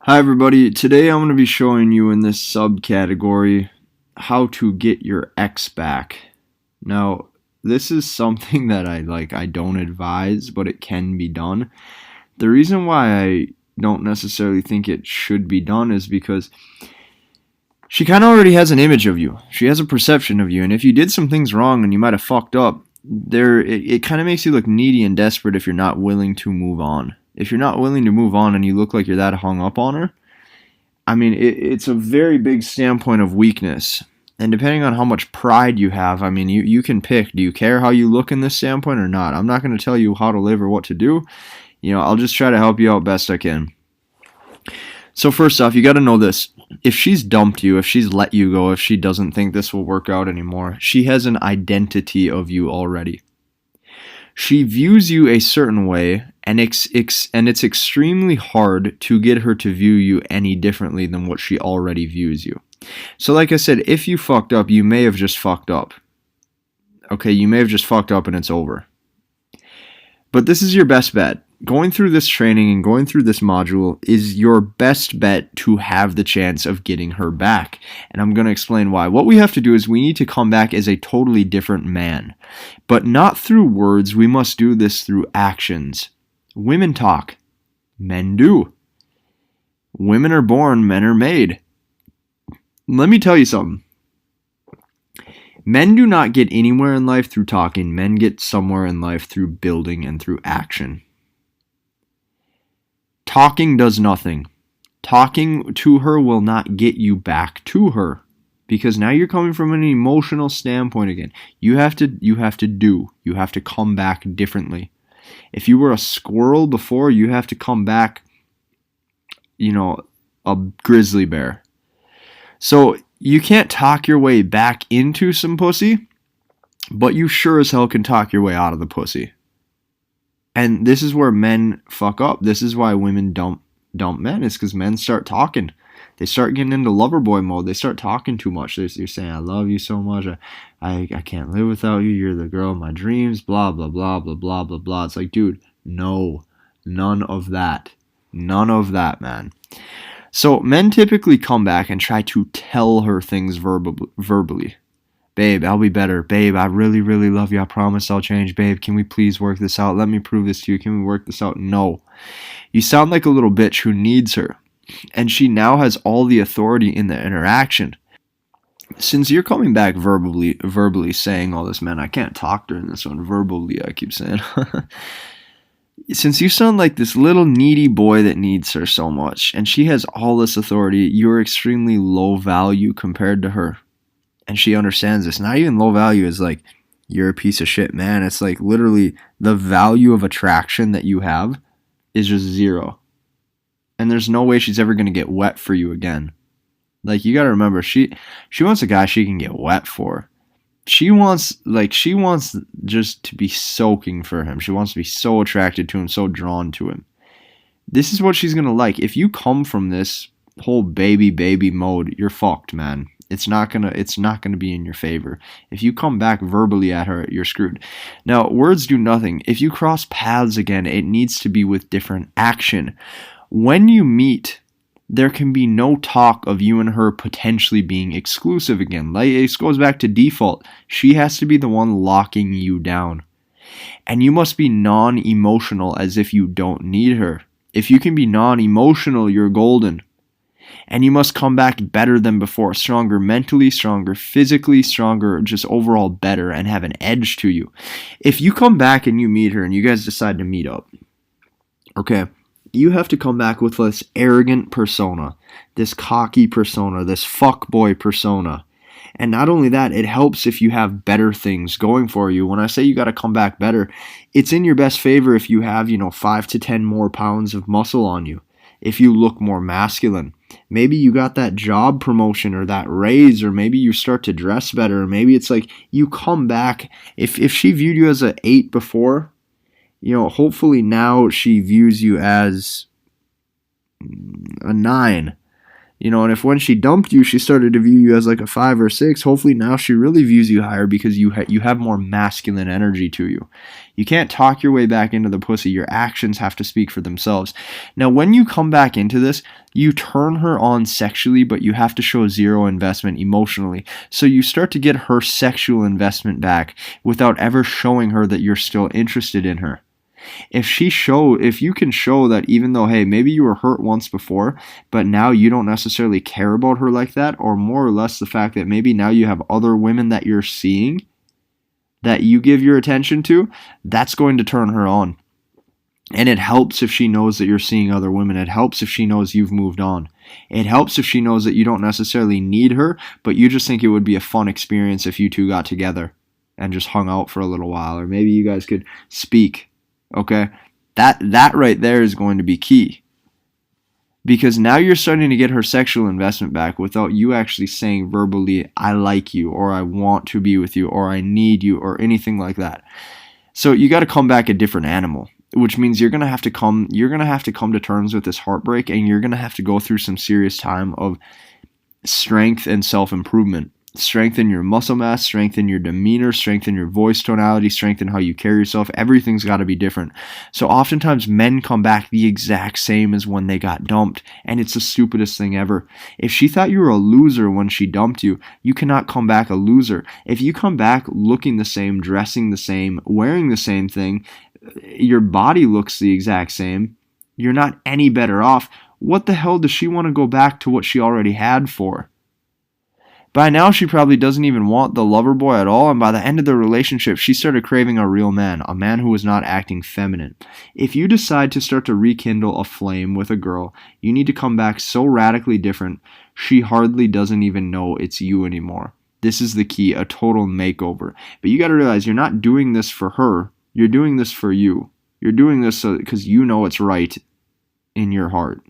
Hi everybody, today I'm going to be showing you in this subcategory how to get your ex back. Now, this is something that I don't advise, but it can be done. The reason why I don't necessarily think it should be done is because she kind of already has an image of you. She has a perception of you, and if you did some things wrong and you might have fucked up, it kind of makes you look needy and desperate if you're not willing to move on. If you're not willing to move on and you look like you're that hung up on her, I mean, it's a very big standpoint of weakness. And depending on how much pride you have, I mean, you can pick. Do you care how you look in this standpoint or not? I'm not going to tell you how to live or what to do. I'll just try to help you out best I can. So first off, you got to know this. If she's dumped you, if she's let you go, if she doesn't think this will work out anymore, she has an identity of you already. She views you a certain way, and it's extremely hard to get her to view you any differently than what she already views you. So like I said, if you fucked up, you may have just fucked up. Okay, you may have just fucked up and it's over. But this is your best bet. Going through this training and going through this module is your best bet to have the chance of getting her back. And I'm going to explain why. What we have to do is we need to come back as a totally different man. But not through words, we must do this through actions. Women talk. Men do. Women are born, men are made. Let me tell you something. Men do not get anywhere in life through talking. Men get somewhere in life through building and through action. Talking does nothing. Talking to her will not get you back to her, because now you're coming from an emotional standpoint again. You have to come back differently. If you were a squirrel before, you have to come back, a grizzly bear. So you can't talk your way back into some pussy, but you sure as hell can talk your way out of the pussy. And this is where men fuck up. This is why women dump men. It's because men start talking. They start getting into lover boy mode. They start talking too much. They're saying, I love you so much. I can't live without you. You're the girl of my dreams. Blah, blah, blah, blah, blah, blah, blah. It's like, dude, no. None of that. None of that, man. So men typically come back and try to tell her things verbally. Babe, I'll be better. Babe, I really, really love you. I promise I'll change. Babe, can we please work this out? Let me prove this to you. Can we work this out? No. You sound like a little bitch who needs her. And she now has all the authority in the interaction. Since you're coming back verbally saying all this, man, I can't talk during this one. Verbally, I keep saying. Since you sound like this little needy boy that needs her so much, and she has all this authority, you're extremely low value compared to her. And she understands this. Not even low value is like, you're a piece of shit, man. It's like literally the value of attraction that you have is just zero. And there's no way she's ever going to get wet for you again. Like, you got to remember, she wants a guy she can get wet for. She wants just to be soaking for him. She wants to be so attracted to him, so drawn to him. This is what she's going to like. If you come from this whole baby mode, you're fucked, man. It's not gonna be in your favor. If you come back verbally at her, you're screwed. Now, words do nothing. If you cross paths again, it needs to be with different action. When you meet, there can be no talk of you and her potentially being exclusive again. Like, it goes back to default. She has to be the one locking you down. And you must be non-emotional as if you don't need her. If you can be non-emotional, you're golden. And you must come back better than before, stronger mentally, stronger physically, stronger, just overall better, and have an edge to you. If you come back and you meet her and you guys decide to meet up, okay, you have to come back with this arrogant persona, this cocky persona, this fuckboy persona. And not only that, it helps if you have better things going for you. When I say you got to come back better, it's in your best favor if you have, 5 to 10 more pounds of muscle on you. If you look more masculine, maybe you got that job promotion or that raise, or maybe you start to dress better, or maybe it's like you come back. If she viewed you as an 8 before, hopefully now she views you as a 9. And if when she dumped you, she started to view you as like a 5 or 6, hopefully now she really views you higher because you have more masculine energy to you. You can't talk your way back into the pussy. Your actions have to speak for themselves. Now, when you come back into this, you turn her on sexually, but you have to show zero investment emotionally. So you start to get her sexual investment back without ever showing her that you're still interested in her. If you can show that even though, hey, maybe you were hurt once before, but now you don't necessarily care about her like that, or more or less the fact that maybe now you have other women that you're seeing that you give your attention to, that's going to turn her on. And it helps if she knows that you're seeing other women. It helps if she knows you've moved on. It helps if she knows that you don't necessarily need her, but you just think it would be a fun experience if you two got together and just hung out for a little while, or maybe you guys could speak. Okay, that right there is going to be key, because now you're starting to get her sexual investment back without you actually saying verbally, I like you, or I want to be with you, or I need you, or anything like that. So you got to come back a different animal, which means you're going to have to come to terms with this heartbreak, and you're going to have to go through some serious time of strength and self-improvement. Strengthen your muscle mass, strengthen your demeanor, strengthen your voice tonality, strengthen how you carry yourself. Everything's got to be different. So oftentimes men come back the exact same as when they got dumped, and it's the stupidest thing ever. If she thought you were a loser when she dumped you, you cannot come back a loser. If you come back looking the same, dressing the same, wearing the same thing, your body looks the exact same, you're not any better off. What the hell does she want to go back to what she already had for? By now, she probably doesn't even want the lover boy at all, and by the end of the relationship, she started craving a real man, a man who was not acting feminine. If you decide to start to rekindle a flame with a girl, you need to come back so radically different, she hardly doesn't even know it's you anymore. This is the key, a total makeover. But you got to realize you're not doing this for her, you're doing this for you. You're doing this because you know it's right in your heart.